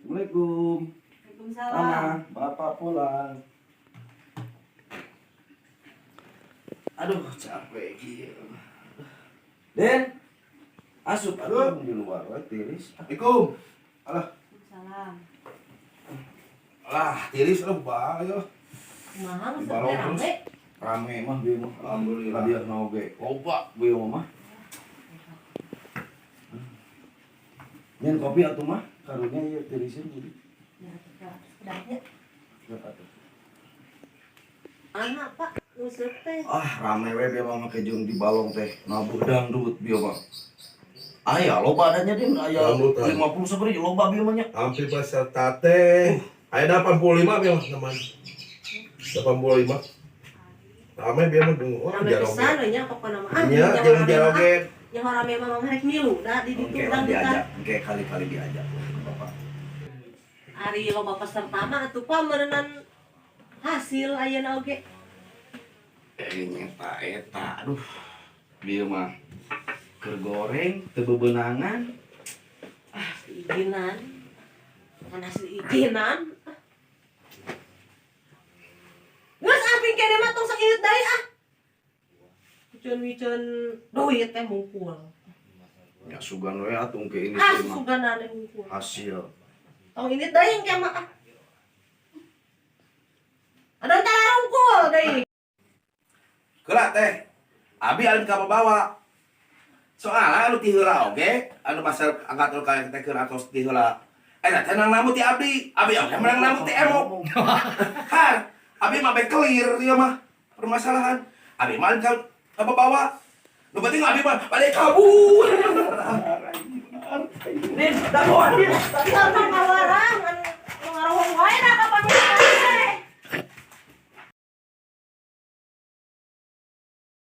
Assalamualaikum. Waalaikumsalam. Bapak pulang. Aduh, capek gila. Den, asup aduh di luar tiris. Assalamualaikum. Alah, Waalaikumsalam. tiris lah bahaya. Kumaha Di geus balong rame? terus. Rame mah bieu mah. Alhamdulillah dia naoge. Loba bieu mah. Nyen kopi atuh mah, karunya ieu tirisin jadi. Ya, sedapnya. Berapa tuh? Anak Pak, usut teh. Rame we bieu mah make jeung di balong teh. Nabuh dangdut bieu mah. Aya loba adanya din aya Dangdutan. 50 sabari loba bieu mah nya. Hampir peserta teh. Aya 85 bieu teman. 85. Rame bieu mah wah Rame jarang. pisan we nya pokona mah. Iya, jeung jaroge. Yang rame mah merek milu da di ditu Oke, urang diajak. Oke, kali-kali diajak. Bapak. Ari loba peserta mah atuh pa meureunnan hasil ayeuna oge. Nyeta eta aduh. Bieu mah keur goreng teu bebenangan. Izinan. Kan hasil izinan. Geus aping kene mah tong sakieu deui ah. Wicun duit teh mungkul. Ya sugan we atuh ke ini Ah, teh mah suganana mungkul. hasil. Tong ini deui yang kieu mah. Ada tara rungkul deui. Gerak teh. Abi alin ka bawa. Soalnya anu ti heula oge, anu pasar angkat anu ka teh keur atos ti heula. Eta teh nang namu ti abdi. Abi oge menang namu ti emo. Kan, abi mah bae clear ieu mah permasalahan. Abi mah alin ka bawa. Nu penting abi mah balik kabur. Nih, da moal dia. Sama kawarang anu